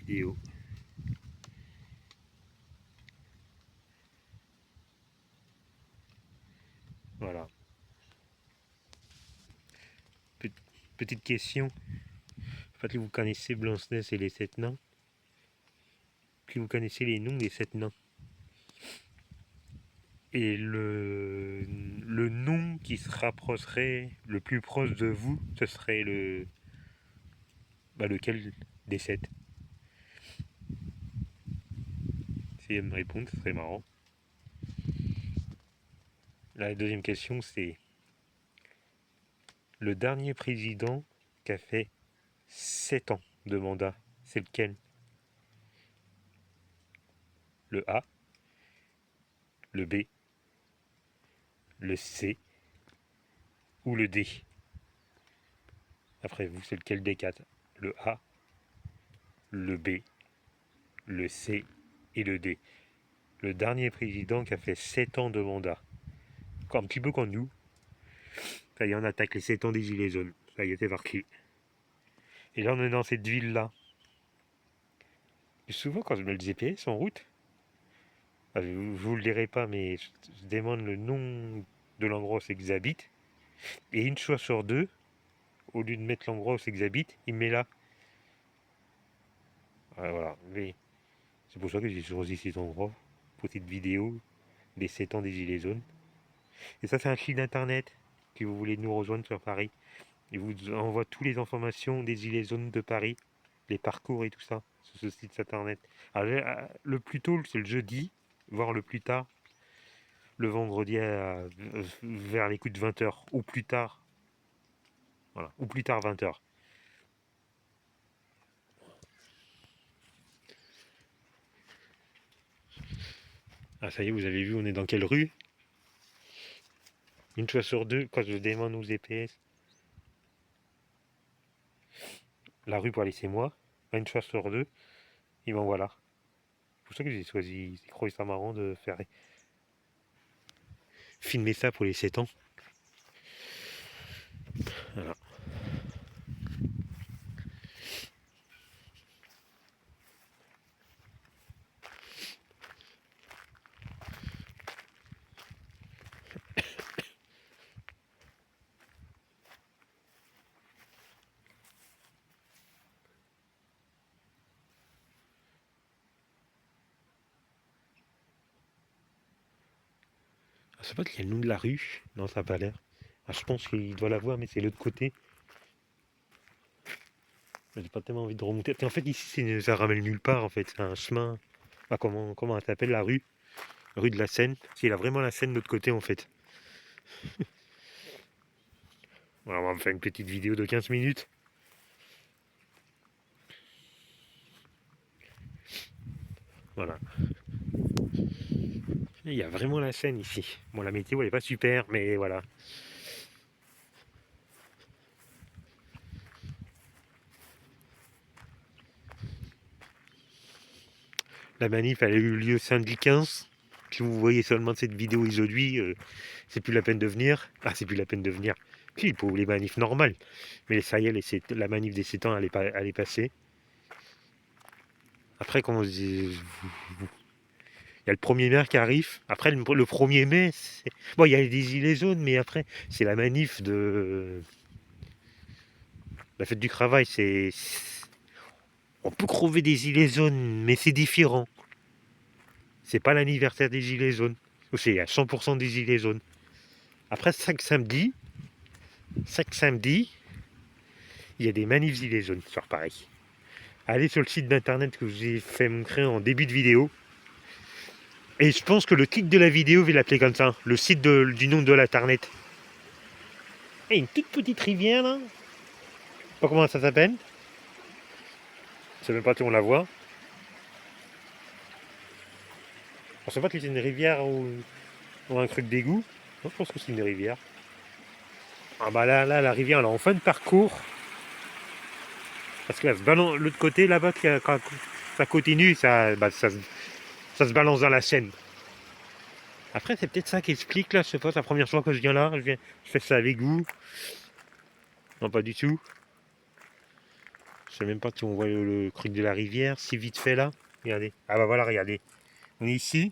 vidéo. Voilà. Petite question. En fait, vous connaissez Blanche-Neige et les 7 nains. Puis vous connaissez les noms des 7 nains. Et le nom qui se rapprocherait le plus proche de vous, ce serait lequel des 7? Essayez de me répondre, ce serait marrant. La deuxième question, c'est le dernier président qui a fait 7 ans de mandat, c'est lequel? Le A, le B, le C ou le D? Après vous, c'est lequel des 4? Le A, le B, le C et le D. Le dernier président qui a fait 7 ans de mandat. Un petit peu comme nous. Ça y est, on attaque les 7 ans des Gilets jaunes. Ça y est, c'est parti. Et là, on est dans cette ville-là. Et souvent, quand je mets le GPS en route, je ne vous le dirai pas, mais je demande le nom de l'endroit où c'est que j'habite. Et une fois sur deux, au lieu de mettre l'endroit où c'est que j'habite, il me met là. Voilà. Mais c'est pour ça que j'ai choisi cet endroit pour cette vidéo des 7 ans des Gilets jaunes. Et ça, c'est un site internet. Si vous voulez nous rejoindre sur Paris, il vous envoie toutes les informations des Gilets jaunes de Paris, les parcours et tout ça, sur ce site internet. Alors, le plus tôt, c'est le jeudi, voire le plus tard, le vendredi vers les coups de 20h, ou plus tard. Voilà, ou plus tard 20h. Ah, ça y est, vous avez vu, on est dans quelle rue? Une fois sur deux, quand je demande aux GPS, la rue pour aller c'est moi, une fois sur deux, ils m'envoient là. C'est pour ça que j'ai choisi, j'ai trouvé ça marrant de faire filmer ça pour les 7 ans. Voilà. Ah, je sais pas qu'il y a le nom de la rue. Non, ça n'a pas l'air. Ah, je pense qu'il doit l'avoir, mais c'est l'autre côté. J'ai pas tellement envie de remonter. En fait, ici, ça ramène nulle part, en fait. C'est un chemin. Ah, comment elle s'appelle, la rue? Rue de la Seine. Il a vraiment la Seine de l'autre côté, en fait. Voilà, on va me faire une petite vidéo de 15 minutes. Voilà. Il y a vraiment la Seine ici. Bon, la météo, elle est pas super, mais voilà. La manif, elle a eu lieu samedi 15. Si vous voyez seulement cette vidéo aujourd'hui, c'est plus la peine de venir. Ah, c'est plus la peine de venir. Si, pour les manifs normales. Mais ça y est, la manif des 7 ans, elle est passée. Après, il y a le 1er mai qui arrive. Après, le 1er mai, bon, il y a des gilets jaunes, mais après, c'est la manif de la fête du travail. On peut crever des gilets jaunes, mais c'est différent. C'est pas l'anniversaire des gilets jaunes. C'est à 100% des gilets jaunes. Après, chaque samedi, il y a des manifs gilets jaunes sur Paris. Allez sur le site d'internet que je vous ai fait montrer en début de vidéo. Et je pense que le titre de la vidéo, je vais l'appeler comme ça. Le site du nom de l'internet. Et une toute petite rivière là. Je sais pas comment ça s'appelle. Je sais même pas si on la voit. Je sais pas si c'est une rivière ou un truc d'égout. Non, je pense que c'est une rivière. Ah bah là, la rivière, elle est en fin de parcours. Parce que l'autre côté, là-bas, quand ça continue, ça se balance dans la Seine. Après, c'est peut-être ça qui explique, là, je sais pas, c'est la première fois que je viens là, je fais ça avec vous. Non, pas du tout. Je sais même pas si on voit le truc de la rivière, si vite fait là. Regardez. Ah bah voilà, regardez. On est ici,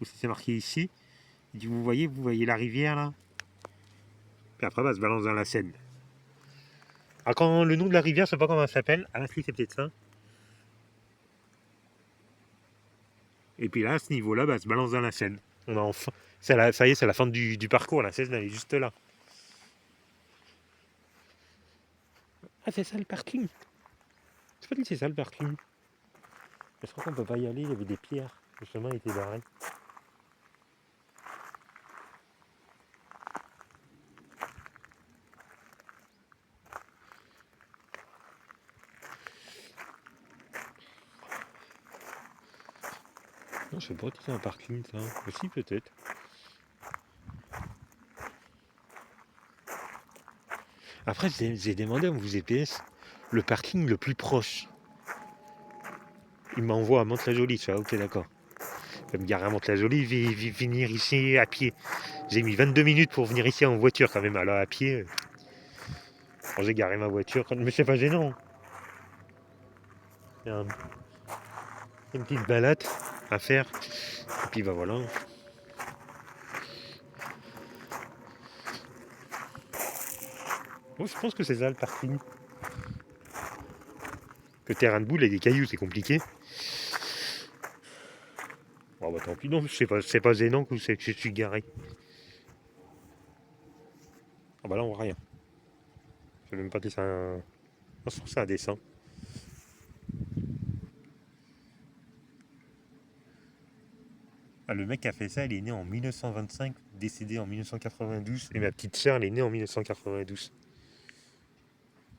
c'est marqué ici. Et vous voyez la rivière là. Puis après, bah, ça se balance dans la Seine. Ah, quand le nom de la rivière, je sais pas comment elle s'appelle. Ah, si, c'est peut-être ça. Et puis là, à ce niveau-là, bah, ça se balance dans la Seine. On a enfin. Ça y est, c'est la fin du parcours. La Seine, elle est juste là. Ah, c'est ça le parking. C'est pas dit que c'est ça le parking. Je crois qu'on peut pas y aller, il y avait des pierres. Le chemin était barré. Non, je sais pas si c'est un parking ça. Mais si, peut-être. Après, j'ai demandé à mon GPS le parking le plus proche. Il m'envoie à Mantes-la-Jolie. Je fais, ah, ok, d'accord. Je vais me garer à Mantes-la-Jolie, venir ici à pied. J'ai mis 22 minutes pour venir ici en voiture quand même. Alors à pied, quand j'ai garé ma voiture, mais c'est pas gênant. Il y a une petite balade à faire. Et puis bah voilà. Bon, je pense que c'est ça le parking. Que terrain de boule et des cailloux, c'est compliqué. Oh bah tant pis, non, c'est pas gênant que je suis garé. Ah bah là on voit rien. Je sais même pas si c'est un. Non, je trouve que c'est un dessin. Ah, le mec qui a fait ça, il est né en 1925, décédé en 1992, et ma petite sœur, elle est née en 1992.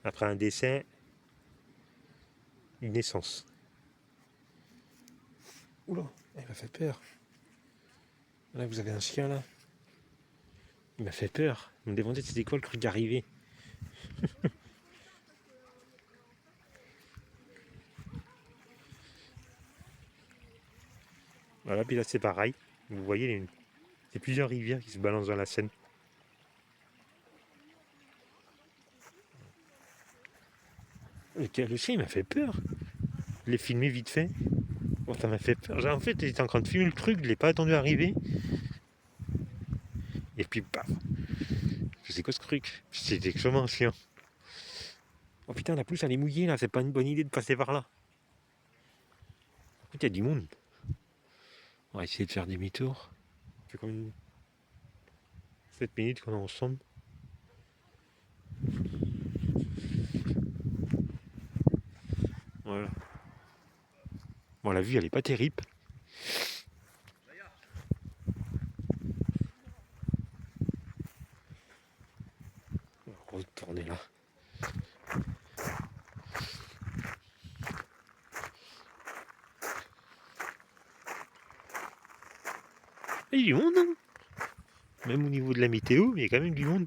Après un décès, une naissance. Oula, il m'a fait peur. Là, vous avez un chien là. Il m'a fait peur. Il me demandait c'était quoi le truc d'arriver. Voilà, puis là c'est pareil. Vous voyez, il y a plusieurs rivières qui se balancent dans la Seine. Le chien, il m'a fait peur. Je l'ai filmé vite fait. Bon, ça m'a fait peur. En fait, j'étais en train de filmer le truc, je l'ai pas attendu arriver. Et puis, paf. C'est quoi ce truc? C'était comment un chien? Oh putain, la pelouse elle est mouillée là, c'est pas une bonne idée de passer par là. Écoute, il y a du monde. On va essayer de faire demi-tour. Ça fait comme 7 minutes qu'on est ensemble. Voilà. Bon, la vue elle est pas terrible. On va retourner là. Il y a du monde, hein. Même au niveau de la météo, il y a quand même du monde.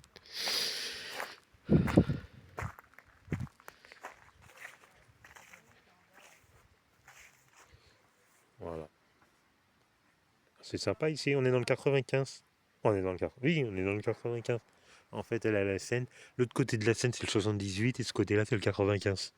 Voilà. C'est sympa ici, on est dans le 95. On est dans le 95. Oui, on est dans le 95. En fait, elle a la Seine. L'autre côté de la Seine, c'est le 78 et ce côté-là, c'est le 95.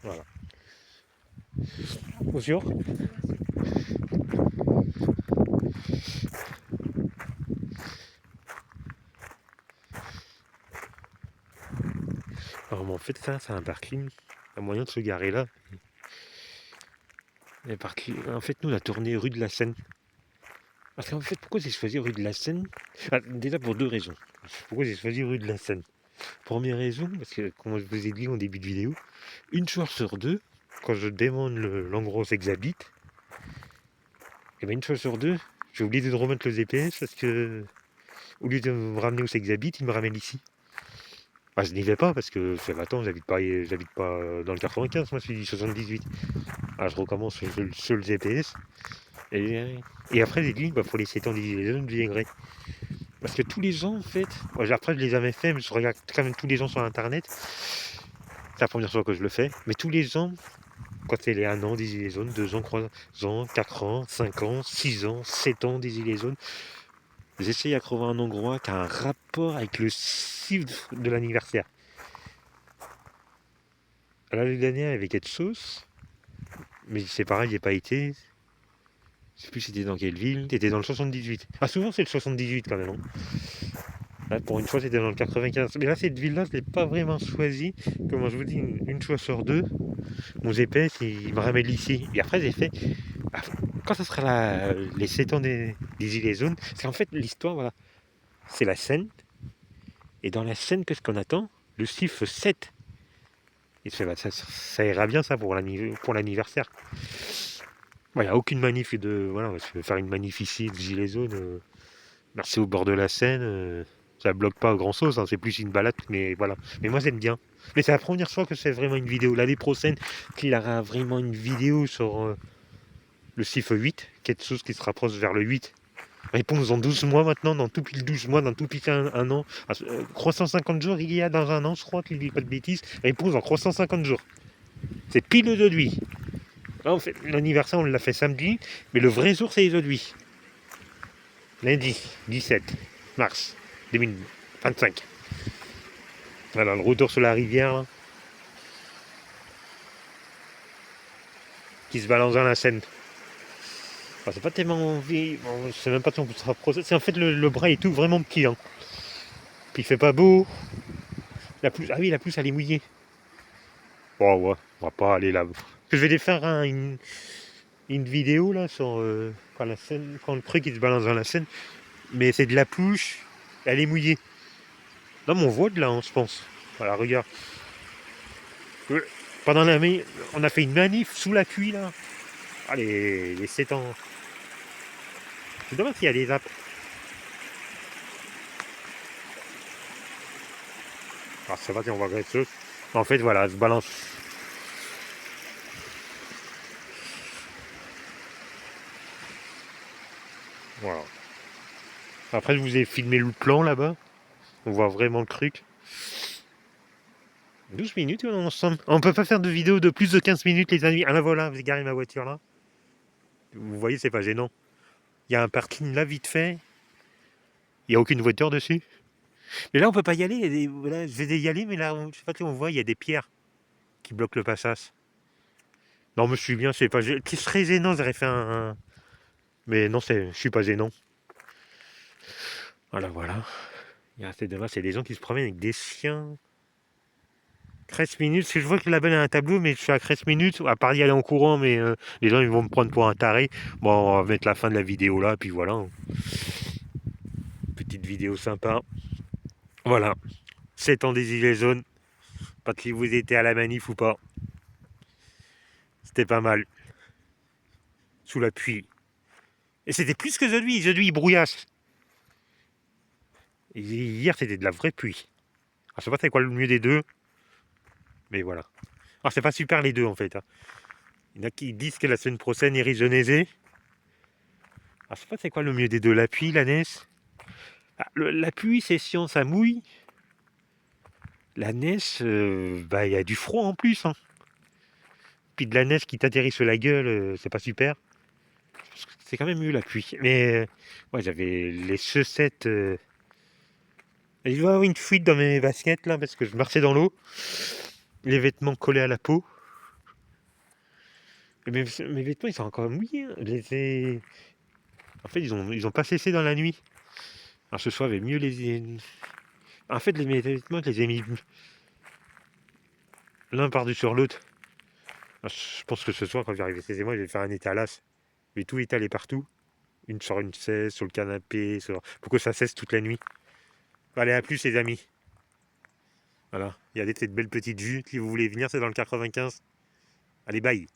Voilà. Bonjour. Alors, en fait, ça, c'est un parking. Il y a moyen de se garer là. En fait, nous, on a tourné rue de la Seine. Parce qu'en fait, pourquoi j'ai choisi rue de la Seine? Déjà pour deux raisons. Pourquoi j'ai choisi rue de la Seine? Première raison, parce que, comme je vous ai dit en début de vidéo, une soir sur deux, quand je demande l'endroit où c'est que j'habite, et bien une fois sur deux, j'ai oublié de remettre le GPS parce que, au lieu de me ramener où c'est que j'habite, il me ramène ici. Bah, je n'y vais pas parce que ça va, j'habite pas dans le 95, moi je suis du 78. Alors je recommence sur le GPS. Et après, j'ai dit, bah, faut laisser tant les zones vinaigrettes. Parce que tous les ans, en fait, moi, après, je les avais fait, mais je regarde quand même tous les ans sur Internet. C'est la première fois que je le fais. Mais tous les ans, quand c'est les 1 an des gilets jaunes, 2 ans, 3 ans, 4 ans, 5 ans, 6 ans, 7 ans des gilets jaunes, j'essaye à trouver un endroit qui a un rapport avec le chiffre de l'anniversaire. L'année dernière, avec quelque chose, mais c'est pareil, j'ai pas été. Je sais plus c'était dans quelle ville. T'étais dans le 78. Ah, souvent c'est le 78 quand même. Hein. Là, pour une fois, c'était dans le 95. Mais là, cette ville-là, je ne l'ai pas vraiment choisie. Comment je vous dis, une fois sur deux, mon GPS, il me ramène ici. Et après, j'ai fait. Ah, quand ça sera les 7 ans des Gilets jaunes, c'est en fait l'histoire, voilà. C'est la scène. Et dans la scène, qu'est-ce qu'on attend? Le chiffre 7. Et je fais, bah, ça ira bien, ça, pour l'anniversaire. Il n'y a aucune manif de. Voilà, je vais faire une manif ici de Gilets jaunes. Merci au bord de la Seine. Ça bloque pas grand chose, hein, c'est plus une balade, mais voilà. Mais moi j'aime bien. Mais c'est la première fois que je fais vraiment une vidéo. L'année prochaine, qu'il aura vraiment une vidéo sur le chiffre 8, quelque chose qui se rapproche vers le 8. Réponse dans 12 mois maintenant, dans tout pile 12 mois, dans tout pile un an. 350 jours il y a dans un an, je crois, qu'il ne dit pas de bêtises. Réponse dans 350 jours. C'est pile aujourd'hui. Là, en fait, l'anniversaire, on l'a fait samedi, mais le vrai jour, c'est aujourd'hui. Lundi, 17 mars 2025. Voilà, le retour sur la rivière, là, qui se balance dans la Seine. Enfin, c'est pas tellement envie, bon, je sais même pas si on peut se rapprocher. C'est en fait le bras est tout vraiment petit. Hein. Puis il fait pas beau. Ah oui, la pelouse elle est mouillée. Bon, ouais, on va pas aller là. Je vais aller faire une vidéo là sur quand la Seine, quand le truc il se balance dans la Seine. Mais c'est de la pelouse, elle est mouillée. Non, mais on voit de là, hein, je pense. Voilà, regarde. Pendant la nuit, on a fait une manif sous la pluie là. Ah, les 7 ans. Je me demande s'il y a des apps. Alors, ça va si on voit quelque chose. En fait, voilà, je balance. Voilà. Après, je vous ai filmé le plan là-bas. On voit vraiment le truc. 12 minutes, on est ensemble. On peut pas faire de vidéo de plus de 15 minutes, les amis. Ah là, voilà, j'ai garé ma voiture là. Vous voyez, c'est pas gênant. Il y a un parking là, vite fait. Il n'y a aucune voiture dessus. Mais là, on peut pas y aller. Voilà, je vais y aller, mais là, je sais pas si on voit, il y a des pierres qui bloquent le passage. Non, mais je suis bien, c'est pas. Qui serait gênant, j'aurais fait Mais non, je suis pas gênant. Voilà, voilà. C'est dommage, c'est des gens qui se promènent avec des chiens. 13 minutes, parce que je vois que là-bas il y a un tableau, mais je suis à 13 minutes, à part y aller en courant, mais les gens ils vont me prendre pour un taré. Bon, on va mettre la fin de la vidéo là, puis voilà. Petite vidéo sympa. Voilà. 7 ans des Gilets jaunes. Pas si vous étiez à la manif ou pas. C'était pas mal. Sous la pluie. Et c'était plus que jeudi. Jeudi, il brouillasse. Et hier, c'était de la vraie pluie. Alors, je sais pas c'est quoi le mieux des deux, mais voilà. Alors, c'est pas super les deux en fait. Hein. Il y en a qui disent que la semaine prochaine, il risque de neiger. Alors, je sais pas c'est quoi le mieux des deux, la pluie, la neige. Ah, la pluie, c'est chiant, ça mouille. La neige, bah, il y a du froid en plus. Hein. Puis de la neige qui t'atterrit sur la gueule, c'est pas super. C'est quand même mieux la pluie. Mais ouais, j'avais les chaussettes. Il doit y avoir une fuite dans mes baskets là parce que je marchais dans l'eau. Les vêtements collés à la peau. Et mes vêtements ils sont encore mouillés. Hein. En fait, ils ont pas cessé dans la nuit. Alors ce soir, il mieux les. En fait, mes vêtements, je les ai mis l'un par-dessus sur l'autre. Je pense que ce soir, quand je vais arriver chez moi, je vais faire un étalage. Je vais tout étaler partout. Sur une chaise, sur le canapé, pour que ça cesse toute la nuit. Allez, à plus les amis. Voilà, il y a des belles petites vues. Si vous voulez venir, c'est dans le 95. Allez, bye.